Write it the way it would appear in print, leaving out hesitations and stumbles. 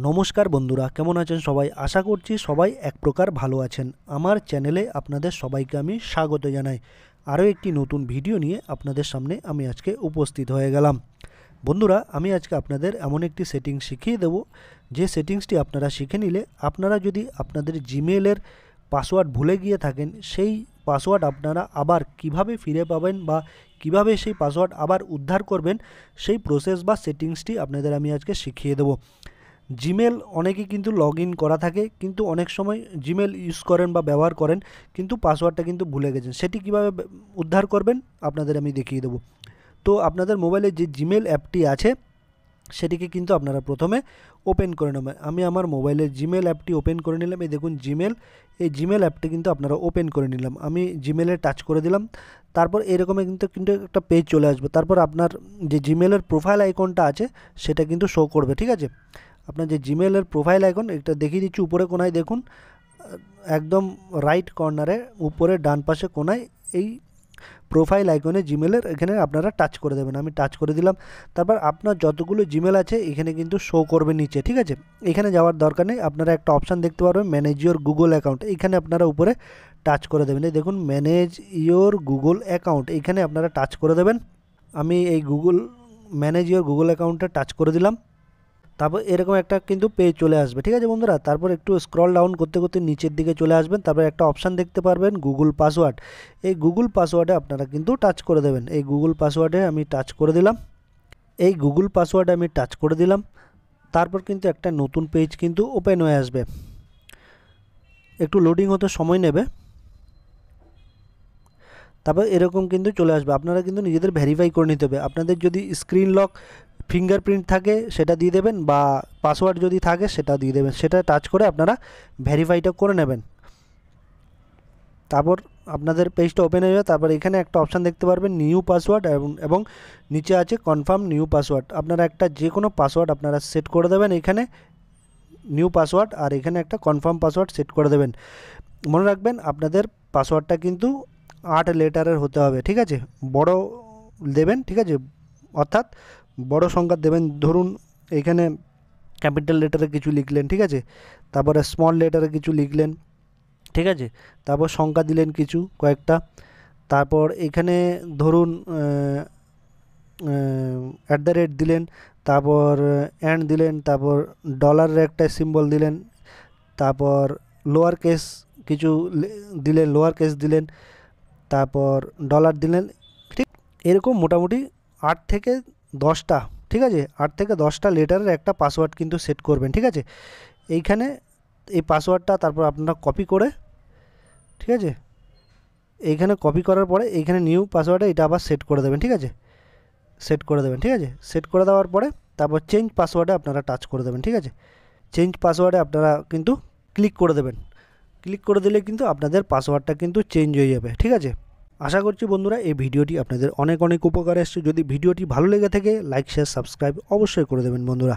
নমস্কার বন্ধুরা, কেমন আছেন সবাই? আশা করছি সবাই এক প্রকার ভালো আছেন। আমার চ্যানেলে আপনাদের সবাইকে আমি স্বাগত জানাই। আরও একটি নতুন ভিডিও নিয়ে আপনাদের সামনে আমি আজকে উপস্থিত হয়ে গেলাম। বন্ধুরা, আমি আজকে আপনাদের এমন একটি সেটিংস শিখিয়ে দেব, যে সেটিংসটি আপনারা শিখে নিলে আপনারা যদি আপনাদের জিমেলের পাসওয়ার্ড ভুলে গিয়ে থাকেন, সেই পাসওয়ার্ড আপনারা আবার কিভাবে ফিরে পাবেন বা কিভাবে সেই পাসওয়ার্ড আবার উদ্ধার করবেন, সেই প্রসেস বা সেটিংসটি আপনাদের আমি আজকে শিখিয়ে দেব। জিমেল অনেকেই কিন্তু লগ ইন করা থাকে, কিন্তু অনেক সময় জিমেল ইউজ করেন বা ব্যবহার করেন, কিন্তু পাসওয়ার্ডটা কিন্তু ভুলে গেছেন। সেটি কীভাবে উদ্ধার করবেন আপনাদের আমি দেখিয়ে দেবো। তো আপনাদের মোবাইলে যে জিমেল অ্যাপটি আছে সেটিকে কিন্তু আপনারা প্রথমে ওপেন করে নেবেন। আমি আমার মোবাইলের জিমেল অ্যাপটি ওপেন করে নিলাম। এই দেখুন জিমেল, এই জিমেল অ্যাপটি কিন্তু আপনারা ওপেন করে নিলাম। আমি জিমেলে টাচ করে দিলাম। তারপর এরকমই কিন্তু একটা পেজ চলে আসবে। তারপর আপনার যে জিমেলের প্রোফাইল আইকনটা আছে সেটা কিন্তু শো করবে, ঠিক আছে? আপনার যে জিমেলের প্রোফাইল আইকন, এটা দেখিয়ে দিচ্ছি উপরে কোনায় দেখুন, একদম রাইট কর্নারে উপরে ডান পাশে কোনায় এই প্রোফাইল আইকনে জিমেলের এখানে আপনারা টাচ করে দেবেন। আমি টাচ করে দিলাম। তারপর আপনার যতগুলো জিমেল আছে এখানে কিন্তু শো করবে নিচে, ঠিক আছে? এখানে যাওয়ার দরকার নেই। আপনারা একটা অপশান দেখতে পারবেন, ম্যানেজ ইওর গুগল অ্যাকাউন্ট। এখানে আপনারা উপরে টাচ করে দেবেন। এই দেখুন ম্যানেজ ইওর গুগল অ্যাকাউন্ট, এখানে আপনারা টাচ করে দেবেন। আমি এই ম্যানেজ ইওর গুগল অ্যাকাউন্টে টাচ করে দিলাম। তারপর এরকম একটা কিন্তু পেজ চলে আসবে, ঠিক আছে বন্ধুরা? তারপর একটু স্ক্রল ডাউন করতে করতে নিচের দিকে চলে আসবেন। তারপর একটা অপশান দেখতে পারবেন গুগল পাসওয়ার্ড। এই গুগল পাসওয়ার্ডে আপনারা কিন্তু টাচ করে দেবেন। এই গুগল পাসওয়ার্ডে আমি টাচ করে দিলাম। এই গুগল পাসওয়ার্ডে আমি টাচ করে দিলাম। তারপর কিন্তু একটা নতুন পেজ কিন্তু ওপেন হয়ে আসবে। একটু লোডিং হতে সময় নেবে। তারপর এরকম কিন্তু চলে আসবে। আপনারা কিন্তু নিজেদের ভেরিফাই করে নিতে হবে। আপনাদের যদি স্ক্রিন লক ফিঙ্গারপ্রিন্ট থাকে সেটা দিয়ে দেবেন, বা পাসওয়ার্ড যদি থাকে সেটা দিয়ে দেবেন। সেটা টাচ করে আপনারা ভেরিফাইটা করে নেবেন। তারপর আপনাদের পেজটা ওপেন হয়ে যাবে। তারপর এখানে একটা অপশান দেখতে পারবেন নিউ পাসওয়ার্ড, এবং নিচে আছে কনফার্ম নিউ পাসওয়ার্ড। আপনারা একটা যে কোনো পাসওয়ার্ড আপনারা সেট করে দেবেন, এখানে নিউ পাসওয়ার্ড, আর এখানে একটা কনফার্ম পাসওয়ার্ড সেট করে দেবেন। মনে রাখবেন আপনাদের পাসওয়ার্ডটা কিন্তু 8 লেটারের হতে হবে, ঠিক আছে? বড় দেবেন, ঠিক আছে? অর্থাৎ বড় সংখ্যা দেবেন। ধরুন এখানে ক্যাপিটাল লেটারে কিছু লিখলেন, ঠিক আছে? তারপরে স্মল লেটারে কিছু লিখলেন, ঠিক আছে? তারপর সংখ্যা দিলেন কিছু কয়েকটা। তারপর এখানে ধরুন @ দিলেন, তারপর অ্যান্ড দিলেন, তারপর ডলারের একটা সিম্বল দিলেন, তারপর লোয়ার কেস কিছু দিলেন, লোয়ার কেস দিলেন, তারপর ডলার দিলেন, ঠিক? এরকম মোটামুটি 8 থেকে 10টা, ঠিক আছে? 8 থেকে 10টা লেটারের একটা পাসওয়ার্ড কিন্তু সেট করবেন, ঠিক আছে? এইখানে এই পাসওয়ার্ডটা তারপর আপনারা কপি করে, ঠিক আছে, এইখানে কপি করার পরে এইখানে নিউ পাসওয়ার্ডে এটা আবার সেট করে দেবেন, ঠিক আছে? সেট করে দেবেন, ঠিক আছে? সেট করে দেওয়ার পরে তারপর চেঞ্জ পাসওয়ার্ডে আপনারা টাচ করে দেবেন, ঠিক আছে? চেঞ্জ পাসওয়ার্ডে আপনারা কিন্তু ক্লিক করে দেবেন। ক্লিক করে দিলে কিন্তু আপনাদের পাসওয়ার্ডটা কিন্তু চেঞ্জ হয়ে যাবে, ঠিক আছে? আশা করছি বন্ধুরা এই ভিডিওটি আপনাদের অনেক অনেক উপকারে এসেছে। যদি ভিডিওটি ভালো লেগে থাকে লাইক শেয়ার সাবস্ক্রাইব অবশ্যই করে দেবেন বন্ধুরা।